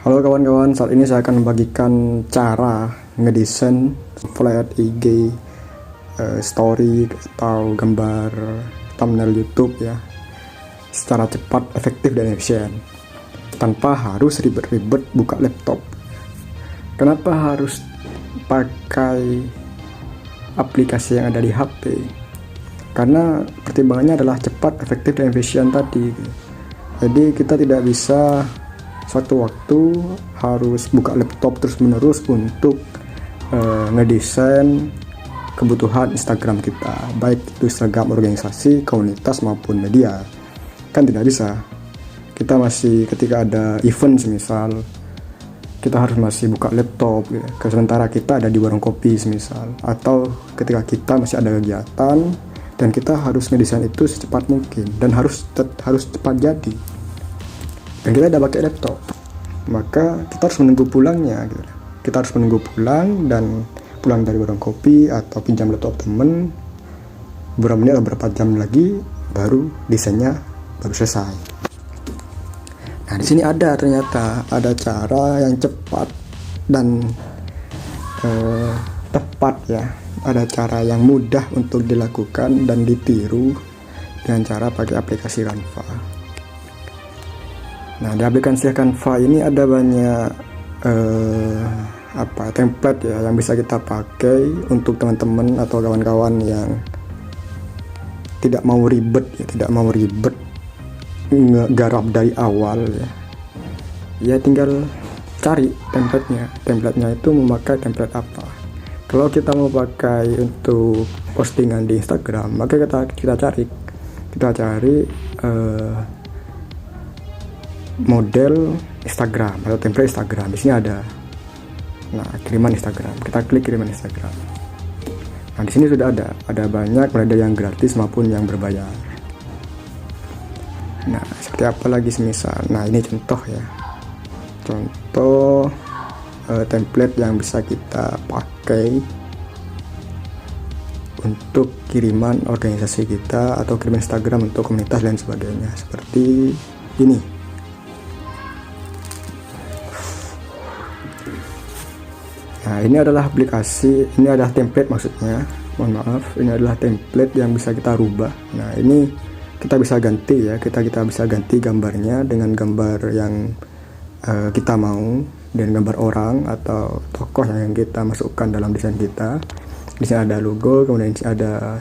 Halo kawan-kawan, saat ini saya akan membagikan cara ngedesain flat IG, story atau gambar thumbnail YouTube ya, secara cepat, efektif dan efisien, tanpa harus ribet-ribet buka laptop. Kenapa harus pakai aplikasi yang ada di HP? Karena pertimbangannya adalah cepat, efektif dan efisien tadi. Jadi kita tidak bisa suatu waktu harus buka laptop terus-menerus untuk ngedesain kebutuhan Instagram kita, baik itu Instagram organisasi, komunitas maupun media. Kan tidak bisa. Kita masih ketika ada event semisal, kita harus masih buka laptop ya. Sementara kita ada di warung kopi semisal, atau ketika kita masih ada kegiatan dan kita harus ngedesain itu secepat mungkin dan harus cepat jadi. Dan kita udah pakai laptop, maka kita harus menunggu pulangnya gitu. Kita harus menunggu pulang dan pulang dari warung kopi atau pinjam laptop temen, beberapa menit atau beberapa jam lagi baru desainnya baru selesai. Nah di sini ternyata ada cara yang cepat dan tepat ya. Ada cara yang mudah untuk dilakukan dan ditiru dengan cara pakai aplikasi Canva. Nah di aplikasi Canva ini ada banyak template ya yang bisa kita pakai untuk teman-teman atau kawan-kawan yang tidak mau ribet ngegarap dari awal ya. Ya tinggal cari templatenya itu memakai template apa. Kalau kita mau pakai untuk postingan di Instagram, maka kita cari model Instagram atau template Instagram. Di sini ada. Nah, kiriman Instagram. Kita klik kiriman Instagram. Nah, di sini sudah ada banyak, mulai dari yang gratis maupun yang berbayar. Nah, seperti apa lagi semisal. Nah, ini contoh ya. Contoh template yang bisa kita pakai untuk kiriman organisasi kita atau kiriman Instagram untuk komunitas dan sebagainya. Seperti ini. Nah ini adalah template maksudnya, mohon maaf, ini adalah template yang bisa kita rubah. Nah ini kita bisa ganti ya, kita bisa ganti gambarnya dengan gambar yang kita mau, dan gambar orang atau tokoh yang kita masukkan dalam desain kita. Di sini ada logo, kemudian di sini ada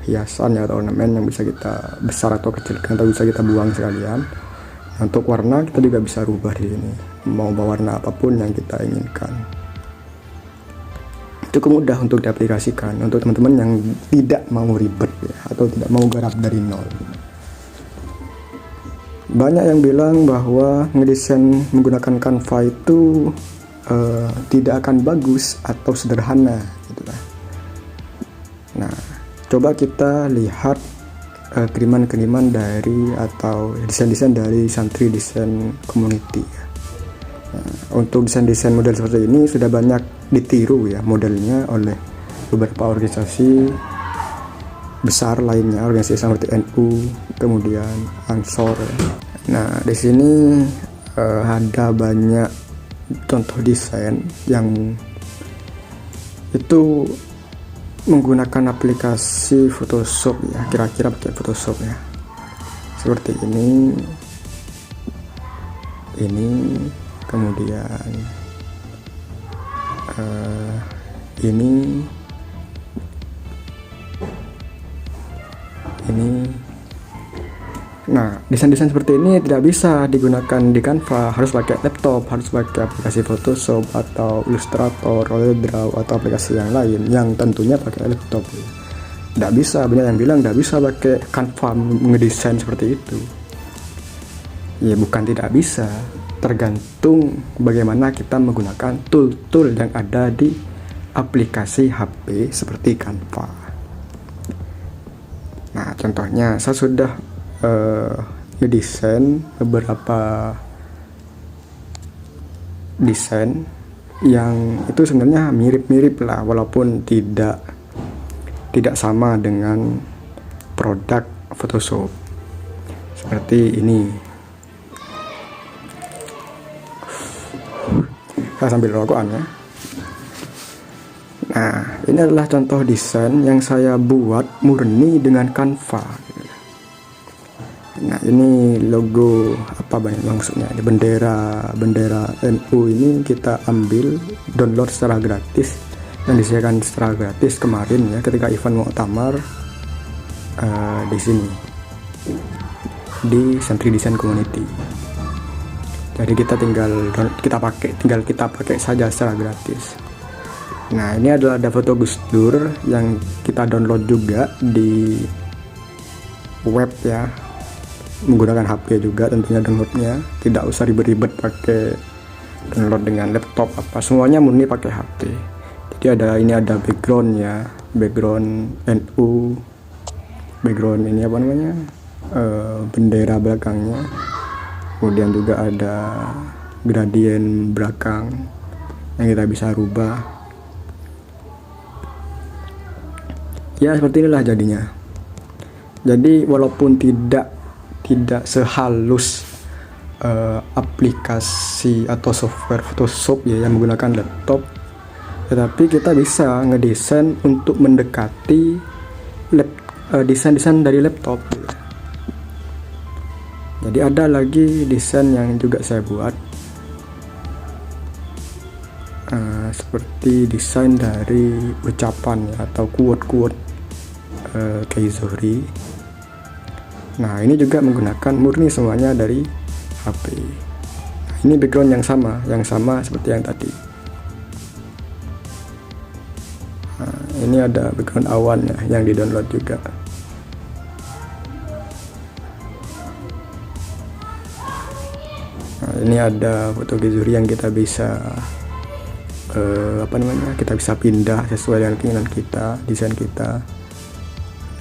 hiasan atau ornamen yang bisa kita besar atau kecilkan atau bisa kita buang sekalian. Untuk warna kita juga bisa rubah di sini, mau warna apapun yang kita inginkan. Cukup mudah untuk diaplikasikan untuk teman-teman yang tidak mau ribet ya, atau tidak mau garap dari nol. Banyak yang bilang bahwa ngedesain menggunakan Canva itu tidak akan bagus atau sederhana gitu lah. Nah, coba kita lihat kiriman-kiriman dari atau desain-desain dari Santri Desain Community ya. Nah, untuk desain-desain model seperti ini sudah banyak ditiru ya modelnya oleh beberapa organisasi besar lainnya, organisasi seperti NU, kemudian Ansor ya. Nah di sini ada banyak contoh desain yang itu menggunakan aplikasi Photoshop ya, kira-kira pakai Photoshop ya, seperti ini kemudian ini. Nah desain-desain seperti ini tidak bisa digunakan di Canva, harus pakai laptop, harus pakai aplikasi Photoshop atau Illustrator, CorelDRAW atau aplikasi yang lain yang tentunya pakai laptop. Tidak bisa, banyak yang bilang tidak bisa pakai Canva ngedesain seperti itu. Ya bukan tidak bisa, tergantung bagaimana kita menggunakan tool-tool yang ada di aplikasi HP seperti Canva. Nah contohnya saya sudah ngedesain beberapa desain yang itu sebenarnya mirip-mirip lah, walaupun tidak sama dengan produk Photoshop. Seperti ini. Saya sambil rokokan ya. Nah, ini adalah contoh desain yang saya buat murni dengan Canva. Nah, ini logo apa maksudnya? Ini bendera NU ini kita ambil download secara gratis, yang disediakan secara gratis kemarin ya ketika event Muktamar di sini di Santri Design Community. Jadi kita tinggal kita pakai saja secara gratis. Nah, ini adalah ada foto Gus Dur yang kita download juga di web ya, menggunakan HP juga tentunya downloadnya, tidak usah ribet-ribet pakai download dengan laptop apa, semuanya murni pakai HP. Jadi ini ada background ya, background NU, background ini apa namanya, bendera belakangnya, kemudian juga ada gradien belakang yang kita bisa rubah. Ya, seperti inilah jadinya. Jadi walaupun tidak sehalus aplikasi atau software Photoshop ya yang menggunakan laptop, tetapi kita bisa ngedesain untuk mendekati desain-desain dari laptop. Jadi ada lagi desain yang juga saya buat, seperti desain dari ucapan ya, atau quote Kiai Zuhri. Nah, ini juga menggunakan murni semuanya dari HP. Nah, ini background yang sama seperti yang tadi. Nah, ini ada background awannya yang di download juga. Nah, ini ada foto Kiai Zuhri yang kita bisa kita bisa pindah sesuai dengan keinginan kita, desain kita.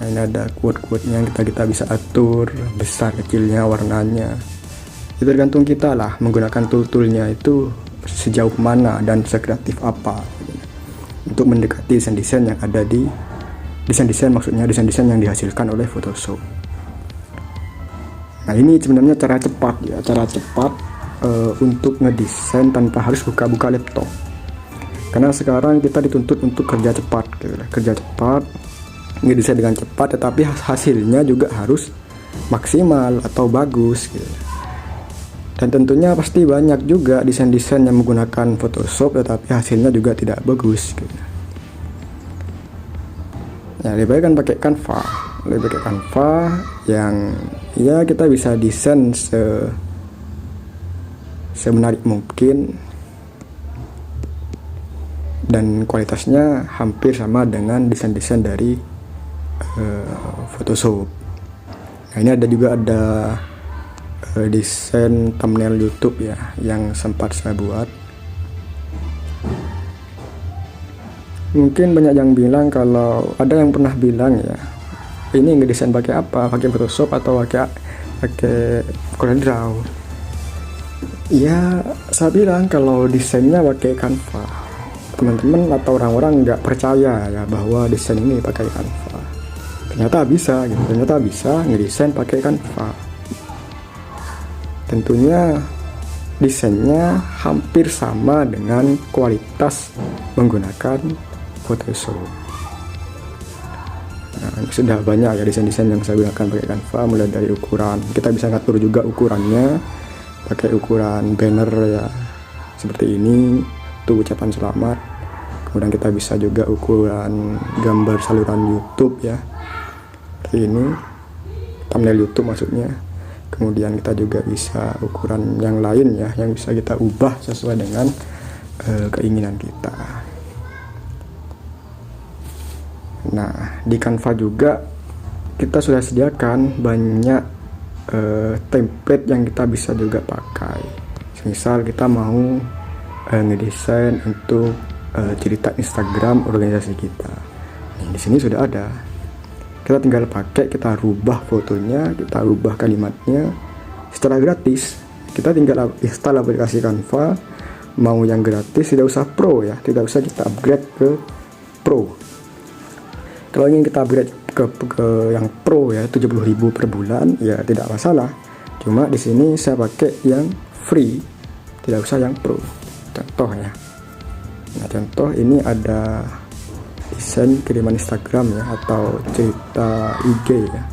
Nah, ini ada quote-quote-nya yang kita bisa atur besar kecilnya, warnanya. Itu tergantung kita lah menggunakan tool-toolnya itu sejauh mana dan sekreatif apa untuk mendekati desain-desain yang ada di desain-desain yang dihasilkan oleh Photoshop. Nah, ini sebenarnya cara cepat untuk ngedesain tanpa harus buka-buka laptop. Karena sekarang kita dituntut untuk kerja cepat, ngedesain dengan cepat, tetapi hasilnya juga harus maksimal atau bagus gitu. Dan tentunya pasti banyak juga desain-desain yang menggunakan Photoshop tetapi hasilnya juga tidak bagus gitu. Ya, lebih baik kan pakai Canva, yang ya kita bisa desain semenarik mungkin dan kualitasnya hampir sama dengan desain-desain dari Photoshop. Nah, ini juga ada desain thumbnail YouTube ya yang sempat saya buat. Mungkin banyak yang bilang, kalau ada yang pernah bilang ya, ini ngedesain pakai apa? Pakai Photoshop atau pakai CorelDRAW? Ya, saya bilang kalau desainnya pakai Canva. Teman-teman atau orang-orang nggak percaya ya bahwa desain ini pakai Canva. Ternyata bisa ngedesain pakai Canva. Tentunya desainnya hampir sama dengan kualitas menggunakan Photoshop. Nah, sudah banyak ya desain-desain yang saya gunakan pakai Canva, mulai dari ukuran. Kita bisa ngatur juga ukurannya, pakai ukuran banner ya seperti ini, itu ucapan selamat. Kemudian kita bisa juga ukuran gambar saluran YouTube ya, ini thumbnail YouTube maksudnya. Kemudian kita juga bisa ukuran yang lain ya, yang bisa kita ubah sesuai dengan keinginan kita. Nah, di Canva juga kita sudah sediakan banyak template yang kita bisa juga pakai. Misal kita mau ngedesain untuk cerita Instagram organisasi kita. Nah, di sini sudah ada. Kita tinggal pakai, kita rubah fotonya, kita rubah kalimatnya secara gratis. Kita tinggal install aplikasi Canva, mau yang gratis, tidak usah pro ya, tidak usah kita upgrade ke pro. Kalau ingin kita upgrade ke yang pro ya 70.000 per bulan ya tidak masalah. Cuma di sini saya pakai yang free, tidak usah yang pro. contoh ya. Nah, contoh ini ada desain kiriman Instagram ya, atau cerita IG ya,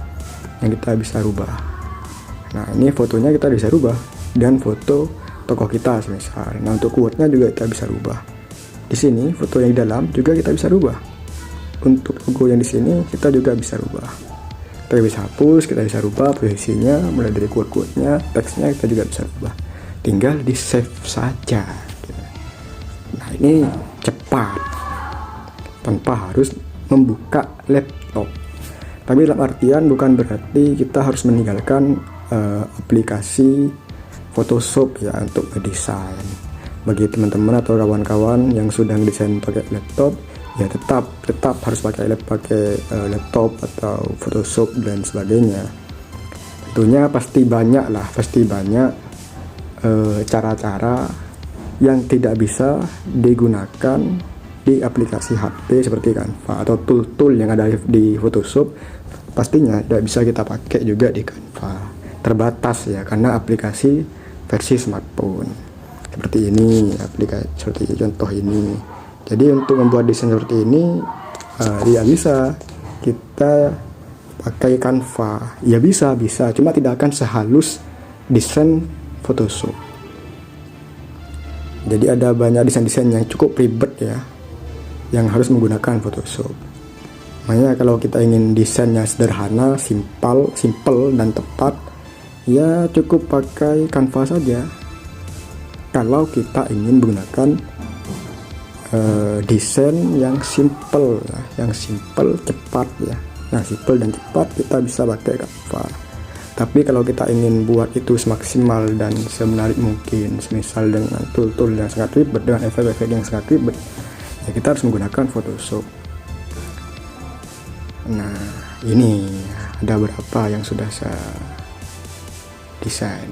yang kita bisa rubah. Nah, ini fotonya kita bisa rubah dan foto tokoh kita misal. Nah, untuk quote-nya juga kita bisa rubah. Di sini foto yang di dalam juga kita bisa rubah. Untuk logo yang di sini kita juga bisa rubah. Kita bisa hapus, kita bisa rubah posisinya, mulai dari quote-quote-nya, teksnya kita juga bisa rubah. Tinggal di save saja. Nah, ini cepat tanpa harus membuka laptop. Tapi dalam artian bukan berarti kita harus meninggalkan aplikasi Photoshop ya untuk mendesain. Bagi teman-teman atau kawan-kawan yang sudah mendesain pakai laptop, ya tetap harus pakai laptop atau Photoshop dan sebagainya. Tentunya pasti banyak cara-cara yang tidak bisa digunakan di aplikasi HP seperti Canva atau tool-tool yang ada di Photoshop. Pastinya tidak bisa kita pakai juga di Canva, terbatas ya, karena aplikasi versi smartphone seperti ini, aplikasi seperti contoh ini. Jadi untuk membuat desain seperti ini tidak bisa kita pakai Canva. Ya bisa, cuma tidak akan sehalus desain Photoshop. Jadi ada banyak desain-desain yang cukup ribet ya, yang harus menggunakan Photoshop. Makanya kalau kita ingin desainnya sederhana, simple dan tepat, ya cukup pakai Canva saja. Kalau kita ingin menggunakan desain yang simple, cepat ya, yang simple dan cepat, kita bisa pakai Canva. Tapi kalau kita ingin buat itu semaksimal dan semenarik mungkin, semisal dengan tool-tool yang sangat ribet, dengan efek-efek yang sangat ribet, ya kita harus menggunakan Photoshop. Nah, ini ada beberapa yang sudah saya desain.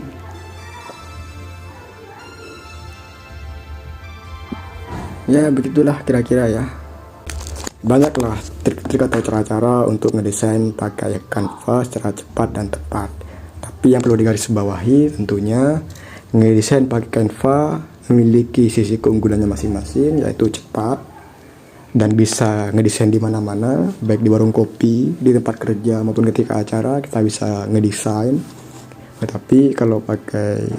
Ya begitulah kira-kira ya. Banyaklah trik-trik atau cara-cara untuk ngedesain pakai Canva secara cepat dan tepat. Tapi yang perlu digarisbawahi tentunya, ngedesain pakai Canva memiliki sisi keunggulannya masing-masing, yaitu cepat dan bisa ngedesain di mana-mana, baik di warung kopi, di tempat kerja maupun ketika acara kita bisa ngedesain. Tetapi kalau pakai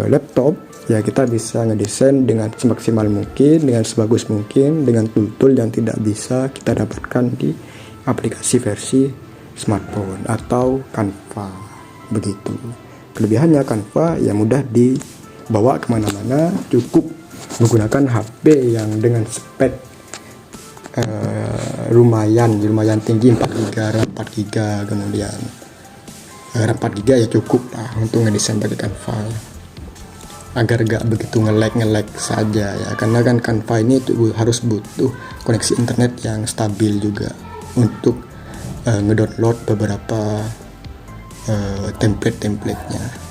laptop, ya kita bisa ngedesain dengan semaksimal mungkin, dengan sebagus mungkin, dengan tool-tool yang tidak bisa kita dapatkan di aplikasi versi smartphone atau Canva. Begitu. Kelebihannya Canva ya mudah dibawa kemana-mana, cukup menggunakan HP yang dengan spek lumayan tinggi, 4GB, RAM 4GB, kemudian RAM 4GB ya cukup lah untuk ngedesain pakai Canva agar gak begitu nge-lag saja ya, karena kan Canva ini harus butuh koneksi internet yang stabil juga untuk ngedownload beberapa template-templatenya.